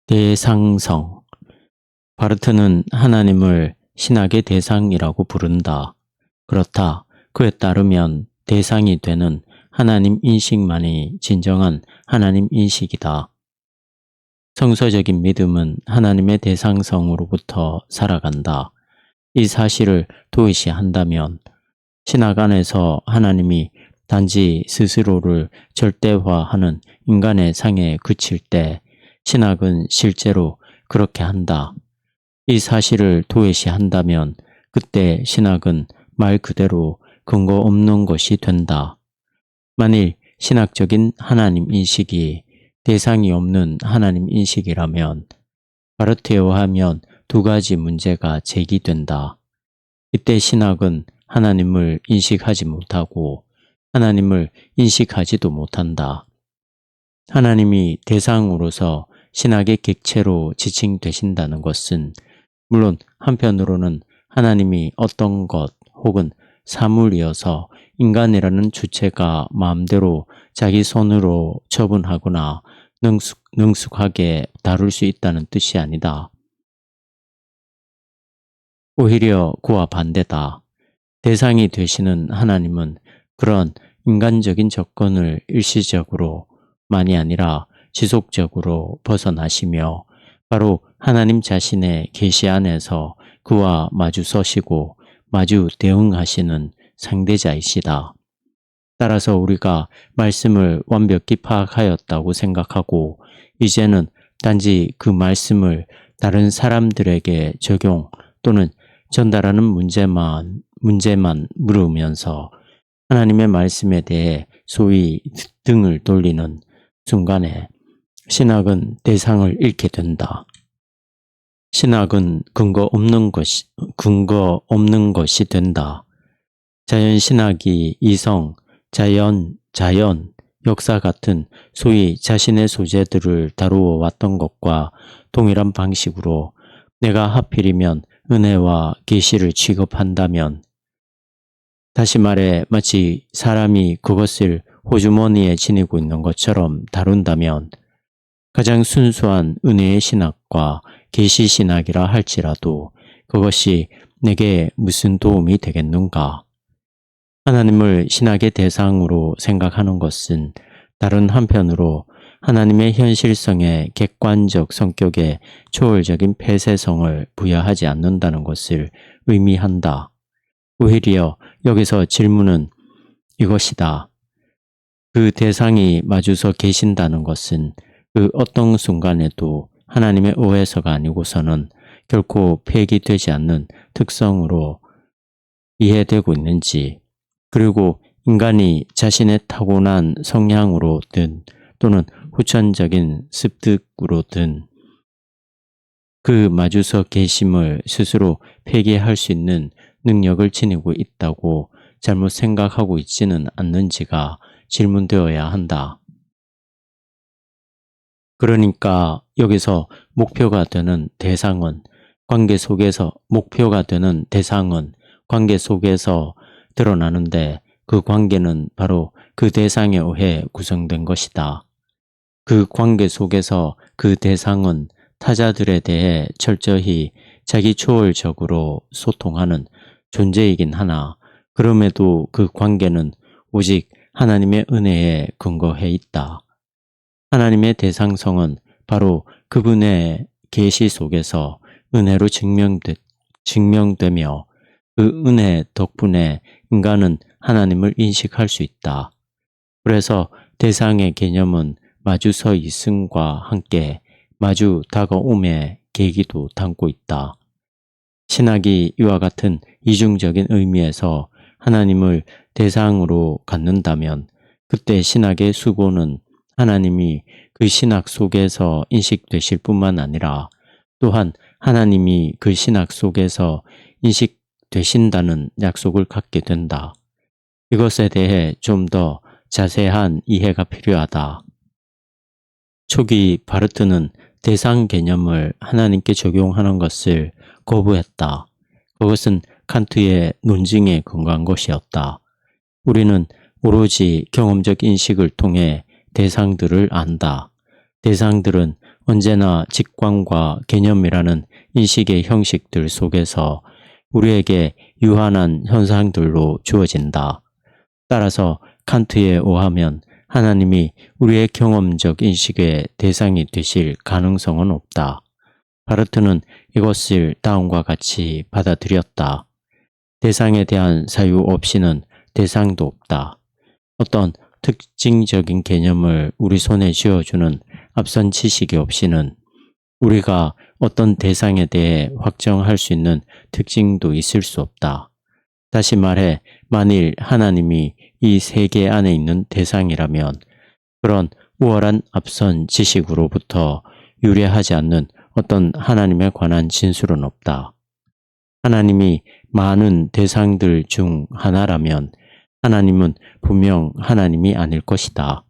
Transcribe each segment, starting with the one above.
대상성. 바르트는 하나님을 신학의 대상이라고 부른다. 그렇다. 그에 따르면 대상이 되는 하나님 인식만이 진정한 하나님 인식이다. 성서적인 믿음은 하나님의 대상성으로부터 살아간다. 이 사실을 도외시한다면 신학 안에서 하나님이 단지 스스로를 절대화하는 인간의 상에 그칠 때 신학은 실제로 그렇게 한다. 이 사실을 도외시한다면 그때 신학은 말 그대로 근거 없는 것이 된다. 만일 신학적인 하나님 인식이 대상이 없는 하나님 인식이라면 바르트에 의하면 두 가지 문제가 제기된다. 이때 신학은 하나님을 인식하지 못하고 하나님을 인식하지도 못한다. 하나님이 대상으로서 신학의 객체로 지칭되신다는 것은 물론 한편으로는 하나님이 어떤 것 혹은 사물이어서 인간이라는 주체가 마음대로 자기 손으로 처분하거나 능숙하게 다룰 수 있다는 뜻이 아니다. 오히려 그와 반대다. 대상이 되시는 하나님은 그런 인간적인 조건을 일시적으로 만이 아니라 지속적으로 벗어나시며 바로 하나님 자신의 계시 안에서 그와 마주 서시고 마주 대응하시는 상대자이시다. 따라서 우리가 말씀을 완벽히 파악하였다고 생각하고 이제는 단지 그 말씀을 다른 사람들에게 적용 또는 전달하는 문제만 물으면서 하나님의 말씀에 대해 소위 등을 돌리는 순간에 신학은 대상을 잃게 된다. 신학은 근거 없는 것이 된다. 자연신학이 이성, 자연, 역사 같은 소위 자신의 소재들을 다루어 왔던 것과 동일한 방식으로 내가 하필이면 은혜와 계시를 취급한다면 다시 말해 마치 사람이 그것을 호주머니에 지니고 있는 것처럼 다룬다면 가장 순수한 은혜의 신학과 계시 신학이라 할지라도 그것이 내게 무슨 도움이 되겠는가? 하나님을 신학의 대상으로 생각하는 것은 다른 한편으로 하나님의 현실성의 객관적 성격에 초월적인 폐쇄성을 부여하지 않는다는 것을 의미한다. 오히려 여기서 질문은 이것이다. 그 대상이 마주서 계신다는 것은 그 어떤 순간에도 하나님의 오해서가 아니고서는 결코 폐기되지 않는 특성으로 이해되고 있는지, 그리고 인간이 자신의 타고난 성향으로든 또는 후천적인 습득으로든 그 마주서 계심을 스스로 폐기할 수 있는 능력을 지니고 있다고 잘못 생각하고 있지는 않는지가 질문되어야 한다. 그러니까 여기서 목표가 되는 대상은 관계 속에서 드러나는데 그 관계는 바로 그 대상에 의해 구성된 것이다. 그 관계 속에서 그 대상은 타자들에 대해 철저히 자기 초월적으로 소통하는 존재이긴 하나 그럼에도 그 관계는 오직 하나님의 은혜에 근거해 있다. 하나님의 대상성은 바로 그분의 계시 속에서 은혜로 증명되며 그 은혜 덕분에 인간은 하나님을 인식할 수 있다. 그래서 대상의 개념은 마주서 있음과 함께 마주 다가옴의 계기도 담고 있다. 신학이 이와 같은 이중적인 의미에서 하나님을 대상으로 갖는다면 그때 신학의 수고는 하나님이 그 신학 속에서 인식되실 뿐만 아니라 또한 하나님이 그 신학 속에서 인식되신다는 약속을 갖게 된다. 이것에 대해 좀 더 자세한 이해가 필요하다. 초기 바르트는 대상 개념을 하나님께 적용하는 것을 거부했다. 그것은 칸트의 논증에 근거한 것이었다. 우리는 오로지 경험적 인식을 통해 대상들을 안다. 대상들은 언제나 직관과 개념이라는 인식의 형식들 속에서 우리에게 유한한 현상들로 주어진다. 따라서 칸트에 의하면 하나님이 우리의 경험적 인식의 대상이 되실 가능성은 없다. 바르트는 이것을 다음과 같이 받아들였다. 대상에 대한 사유 없이는 대상도 없다. 어떤 특징적인 개념을 우리 손에 쥐어주는 앞선 지식이 없이는 우리가 어떤 대상에 대해 확정할 수 있는 특징도 있을 수 없다. 다시 말해, 만일 하나님이 이 세계 안에 있는 대상이라면 그런 우월한 앞선 지식으로부터 유래하지 않는 어떤 하나님에 관한 진술은 없다. 하나님이 많은 대상들 중 하나라면 하나님은 분명 하나님이 아닐 것이다.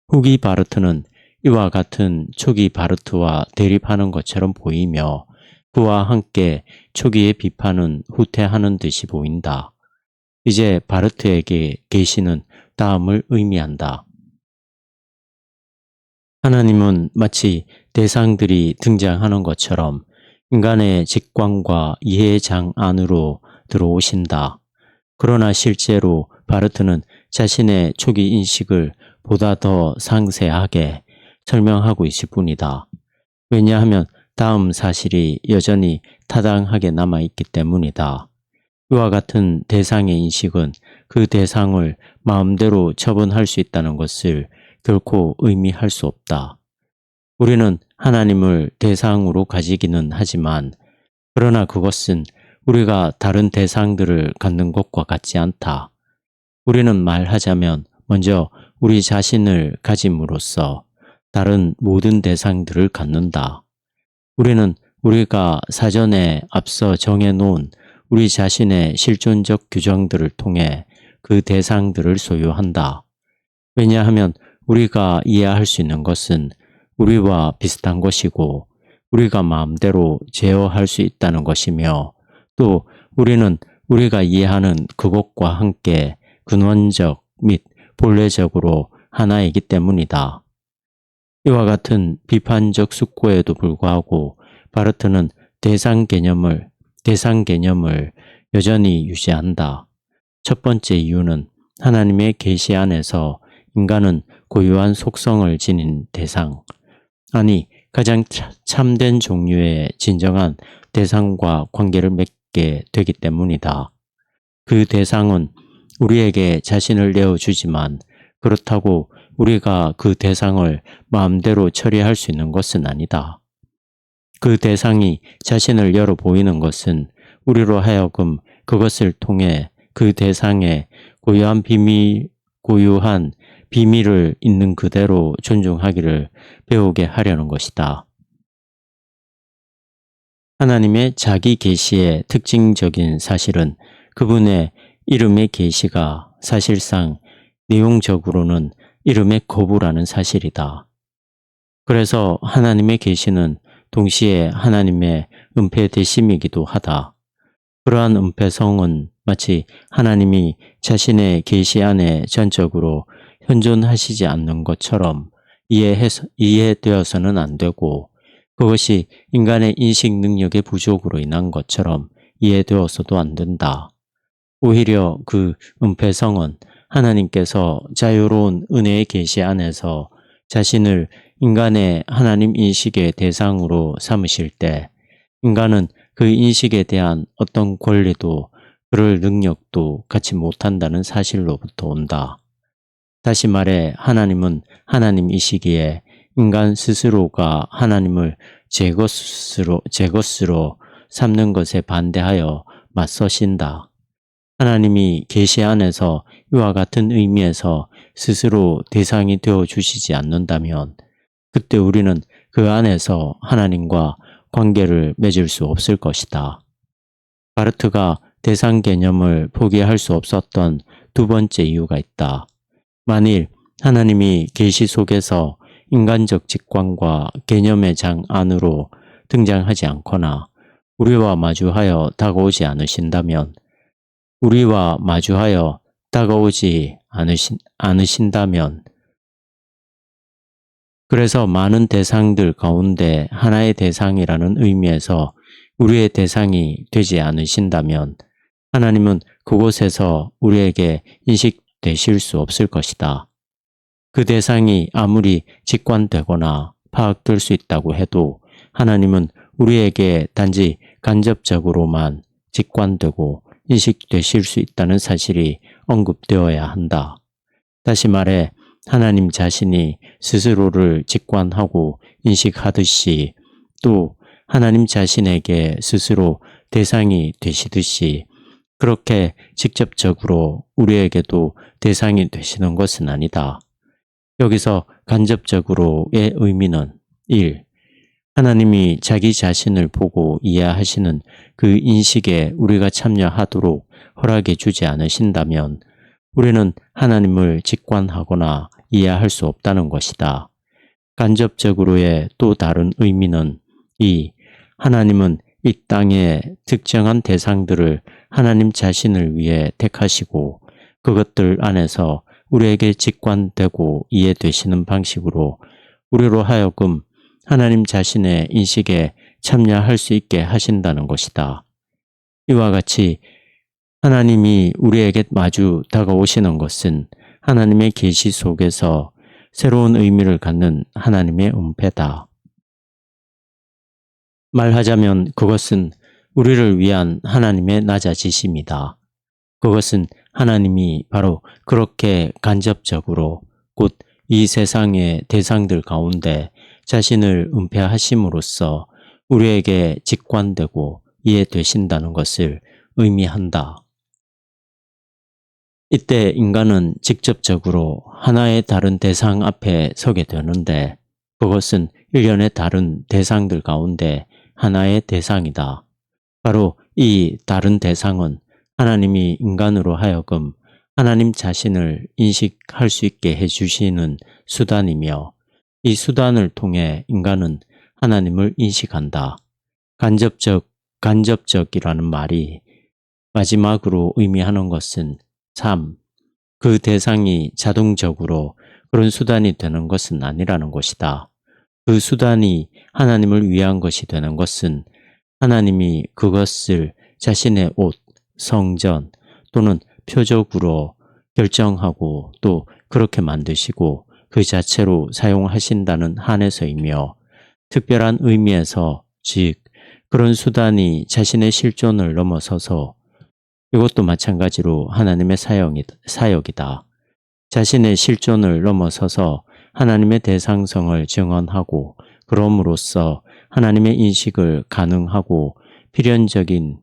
후기 바르트는 이와 같은 초기 바르트와 대립하는 것처럼 보이며 그와 함께 초기의 비판은 후퇴하는 듯이 보인다. 이제 바르트에게 계시는 다음을 의미한다. 하나님은 마치 대상들이 등장하는 것처럼 인간의 직관과 이해의 장 안으로 들어오신다. 그러나 실제로 바르트는 자신의 초기 인식을 보다 더 상세하게 설명하고 있을 뿐이다. 왜냐하면 다음 사실이 여전히 타당하게 남아있기 때문이다. 이와 같은 대상의 인식은 그 대상을 마음대로 처분할 수 있다는 것을 결코 의미할 수 없다. 우리는 하나님을 대상으로 가지기는 하지만 그러나 그것은 우리가 다른 대상들을 갖는 것과 같지 않다. 우리는 말하자면 먼저 우리 자신을 가짐으로써 다른 모든 대상들을 갖는다. 우리는 우리가 사전에 앞서 정해놓은 우리 자신의 실존적 규정들을 통해 그 대상들을 소유한다. 왜냐하면 우리가 이해할 수 있는 것은 우리와 비슷한 것이고 우리가 마음대로 제어할 수 있다는 것이며 또 우리는 우리가 이해하는 그것과 함께 근원적 및 본래적으로 하나이기 때문이다. 이와 같은 비판적 숙고에도 불구하고 바르트는 대상 개념을 여전히 유지한다. 첫 번째 이유는 하나님의 계시 안에서 인간은 고유한 속성을 지닌 대상, 아니 가장 참된 종류의 진정한 대상과 관계를 맺게 되기 때문이다. 그 대상은 우리에게 자신을 내어주지만 그렇다고 우리가 그 대상을 마음대로 처리할 수 있는 것은 아니다. 그 대상이 자신을 열어 보이는 것은 우리로 하여금 그것을 통해 그 대상의 고유한 비밀을 있는 그대로 존중하기를 배우게 하려는 것이다. 하나님의 자기 계시의 특징적인 사실은 그분의 이름의 계시가 사실상 내용적으로는 이름의 거부라는 사실이다. 그래서 하나님의 계시는 동시에 하나님의 은폐되심이기도 하다. 그러한 은폐성은 마치 하나님이 자신의 계시 안에 전적으로 현존하시지 않는 것처럼 이해되어서는 안 되고 그것이 인간의 인식 능력의 부족으로 인한 것처럼 이해되어서도 안 된다. 오히려 그 은폐성은 하나님께서 자유로운 은혜의 계시 안에서 자신을 인간의 하나님 인식의 대상으로 삼으실 때 인간은 그 인식에 대한 어떤 권리도 그럴 능력도 갖지 못한다는 사실로부터 온다. 다시 말해 하나님은 하나님이시기에 인간 스스로가 하나님을 제 것으로 삼는 것에 반대하여 맞서신다. 하나님이 계시 안에서 이와 같은 의미에서 스스로 대상이 되어 주시지 않는다면 그때 우리는 그 안에서 하나님과 관계를 맺을 수 없을 것이다. 바르트가 대상 개념을 포기할 수 없었던 두 번째 이유가 있다. 만일 하나님이 계시 속에서 인간적 직관과 개념의 장 안으로 등장하지 않거나 우리와 마주하여 다가오지 않으신다면 그래서 많은 대상들 가운데 하나의 대상이라는 의미에서 우리의 대상이 되지 않으신다면 하나님은 그곳에서 우리에게 인식되실 수 없을 것이다. 그 대상이 아무리 직관되거나 파악될 수 있다고 해도 하나님은 우리에게 단지 간접적으로만 직관되고 인식되실 수 있다는 사실이 언급되어야 한다. 다시 말해 하나님 자신이 스스로를 직관하고 인식하듯이 또 하나님 자신에게 스스로 대상이 되시듯이 그렇게 직접적으로 우리에게도 대상이 되시는 것은 아니다. 여기서 간접적으로의 의미는 1. 하나님이 자기 자신을 보고 이해하시는 그 인식에 우리가 참여하도록 허락해 주지 않으신다면 우리는 하나님을 직관하거나 이해할 수 없다는 것이다. 간접적으로의 또 다른 의미는 2. 하나님은 이 땅의 특정한 대상들을 하나님 자신을 위해 택하시고 그것들 안에서 우리에게 직관되고 이해되시는 방식으로 우리로 하여금 하나님 자신의 인식에 참여할 수 있게 하신다는 것이다. 이와 같이 하나님이 우리에게 마주 다가오시는 것은 하나님의 계시 속에서 새로운 의미를 갖는 하나님의 은폐다. 말하자면 그것은 우리를 위한 하나님의 낮아지심이다. 그것은 하나님이 바로 그렇게 간접적으로 곧 이 세상의 대상들 가운데 자신을 은폐하심으로써 우리에게 직관되고 이해되신다는 것을 의미한다. 이때 인간은 직접적으로 하나의 다른 대상 앞에 서게 되는데 그것은 일련의 다른 대상들 가운데 하나의 대상이다. 바로 이 다른 대상은 하나님이 인간으로 하여금 하나님 자신을 인식할 수 있게 해주시는 수단이며 이 수단을 통해 인간은 하나님을 인식한다. 간접적이라는 말이 마지막으로 의미하는 것은 3. 그 대상이 자동적으로 그런 수단이 되는 것은 아니라는 것이다. 그 수단이 하나님을 위한 것이 되는 것은 하나님이 그것을 자신의 옷, 성전 또는 표적으로 결정하고 또 그렇게 만드시고 그 자체로 사용하신다는 한에서이며 특별한 의미에서 즉 그런 수단이 자신의 실존을 넘어서서 이것도 마찬가지로 하나님의 사역이다. 자신의 실존을 넘어서서 하나님의 대상성을 증언하고 그럼으로써 하나님의 인식을 가능하고 필연적인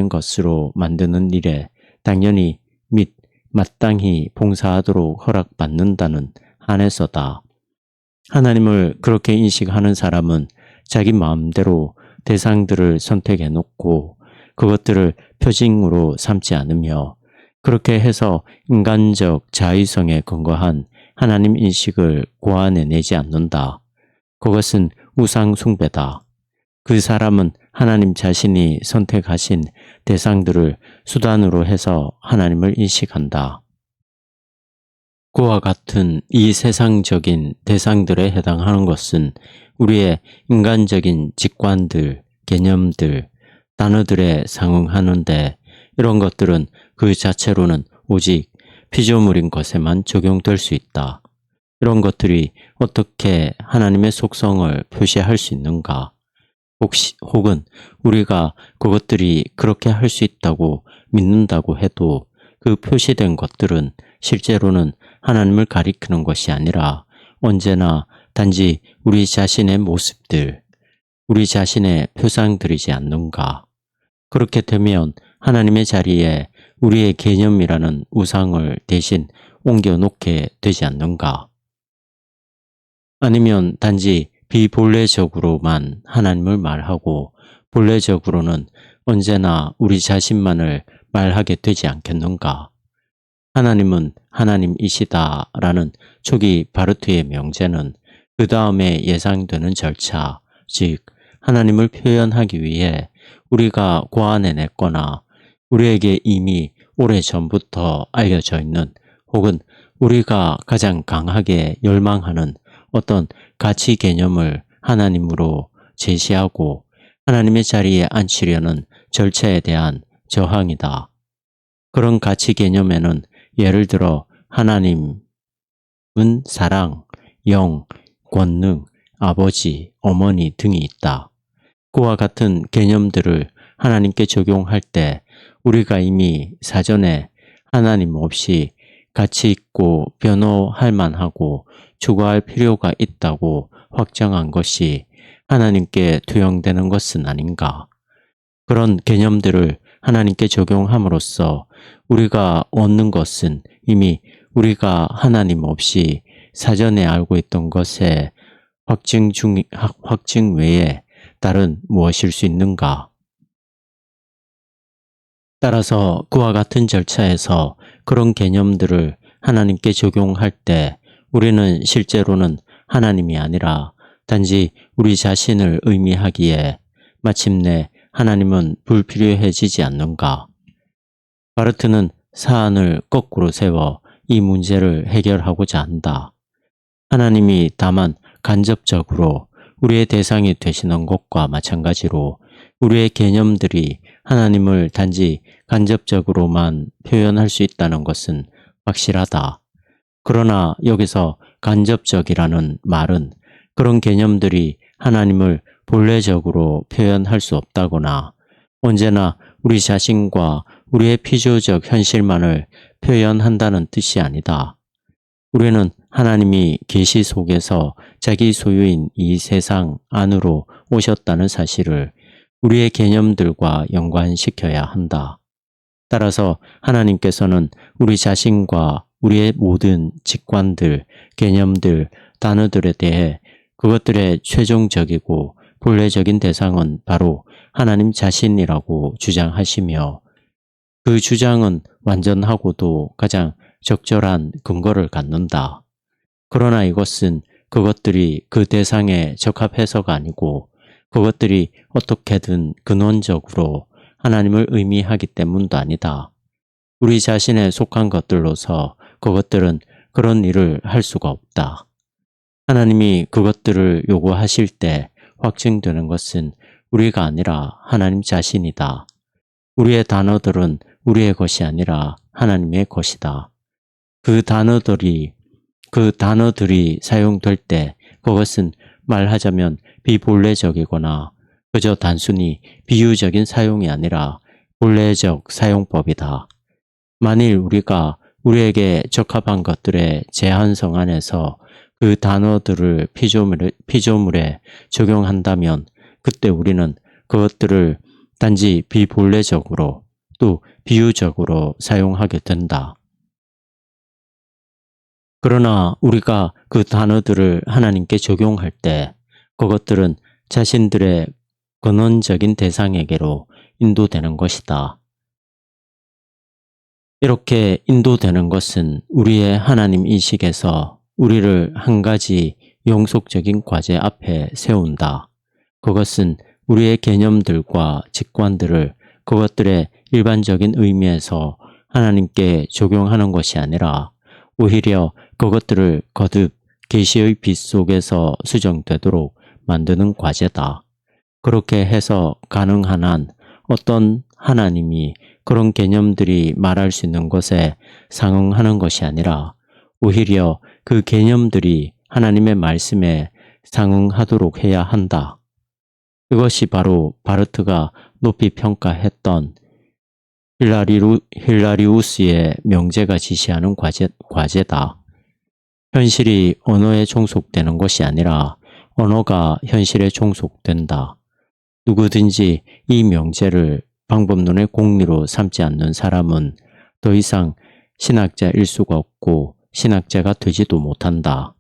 것으로 만드는 일에 당연히 및 마땅히 봉사하도록 허락받는다는 한에서다. 하나님을 그렇게 인식하는 사람은 자기 마음대로 대상들을 선택해 놓고 그것들을 표징으로 삼지 않으며 그렇게 해서 인간적 자의성에 근거한 하나님 인식을 고안해내지 않는다. 그것은 우상 숭배다. 그 사람은 하나님 자신이 선택하신 대상들을 수단으로 해서 하나님을 인식한다. 그와 같은 이 세상적인 대상들에 해당하는 것은 우리의 인간적인 직관들, 개념들, 단어들에 상응하는데 이런 것들은 그 자체로는 오직 피조물인 것에만 적용될 수 있다. 이런 것들이 어떻게 하나님의 속성을 표시할 수 있는가? 혹은 우리가 그것들이 그렇게 할 수 있다고 믿는다고 해도 그 표시된 것들은 실제로는 하나님을 가리키는 것이 아니라 언제나 단지 우리 자신의 모습들, 우리 자신의 표상들이지 않는가? 그렇게 되면 하나님의 자리에 우리의 개념이라는 우상을 대신 옮겨놓게 되지 않는가? 아니면 단지 비본래적으로만 하나님을 말하고 본래적으로는 언제나 우리 자신만을 말하게 되지 않겠는가? 하나님은 하나님이시다라는 초기 바르트의 명제는 그 다음에 예상되는 절차, 즉 하나님을 표현하기 위해 우리가 고안해냈거나 우리에게 이미 오래전부터 알려져 있는 혹은 우리가 가장 강하게 열망하는 어떤 가치 개념을 하나님으로 제시하고 하나님의 자리에 앉히려는 절차에 대한 저항이다. 그런 가치 개념에는 예를 들어 하나님은 사랑, 영, 권능, 아버지, 어머니 등이 있다. 그와 같은 개념들을 하나님께 적용할 때 우리가 이미 사전에 하나님 없이 가치 있고 변호할 만하고 추구할 필요가 있다고 확정한 것이 하나님께 투영되는 것은 아닌가. 그런 개념들을 하나님께 적용함으로써 우리가 얻는 것은 이미 우리가 하나님 없이 사전에 알고 있던 것의 확증 외에 다른 무엇일 수 있는가? 따라서 그와 같은 절차에서 그런 개념들을 하나님께 적용할 때 우리는 실제로는 하나님이 아니라 단지 우리 자신을 의미하기에 마침내 하나님은 불필요해지지 않는가? 바르트는 사안을 거꾸로 세워 이 문제를 해결하고자 한다. 하나님이 다만 간접적으로 우리의 대상이 되시는 것과 마찬가지로 우리의 개념들이 하나님을 단지 간접적으로만 표현할 수 있다는 것은 확실하다. 그러나 여기서 간접적이라는 말은 그런 개념들이 하나님을 본래적으로 표현할 수 없다거나 언제나 우리 자신과 우리의 피조적 현실만을 표현한다는 뜻이 아니다. 우리는 하나님이 계시 속에서 자기 소유인 이 세상 안으로 오셨다는 사실을 우리의 개념들과 연관시켜야 한다. 따라서 하나님께서는 우리 자신과 우리의 모든 직관들, 개념들, 단어들에 대해 그것들의 최종적이고 본래적인 대상은 바로 하나님 자신이라고 주장하시며 그 주장은 완전하고도 가장 적절한 근거를 갖는다. 그러나 이것은 그것들이 그 대상에 적합해서가 아니고 그것들이 어떻게든 근원적으로 하나님을 의미하기 때문도 아니다. 우리 자신에 속한 것들로서 그것들은 그런 일을 할 수가 없다. 하나님이 그것들을 요구하실 때 확증되는 것은 우리가 아니라 하나님 자신이다. 우리의 단어들은 우리의 것이 아니라 하나님의 것이다. 그 단어들이 사용될 때 그것은 말하자면 비본래적이거나 그저 단순히 비유적인 사용이 아니라 본래적 사용법이다. 만일 우리가 우리에게 적합한 것들의 제한성 안에서 그 단어들을 피조물에 적용한다면 그때 우리는 그것들을 단지 비본래적으로 또 비유적으로 사용하게 된다. 그러나 우리가 그 단어들을 하나님께 적용할 때 그것들은 자신들의 근원적인 대상에게로 인도되는 것이다. 이렇게 인도되는 것은 우리의 하나님 인식에서 우리를 한 가지 영속적인 과제 앞에 세운다. 그것은 우리의 개념들과 직관들을 그것들의 일반적인 의미에서 하나님께 적용하는 것이 아니라 오히려 그것들을 거듭 계시의 빛 속에서 수정되도록 만드는 과제다. 그렇게 해서 가능한 한 어떤 하나님이 그런 개념들이 말할 수 있는 것에 상응하는 것이 아니라 오히려 그 개념들이 하나님의 말씀에 상응하도록 해야 한다. 이것이 바로 바르트가 높이 평가했던 힐라리우스의 명제가 지시하는 과제다. 현실이 언어에 종속되는 것이 아니라 언어가 현실에 종속된다. 누구든지 이 명제를 방법론의 공리로 삼지 않는 사람은 더 이상 신학자일 수가 없고 신학자가 되지도 못한다.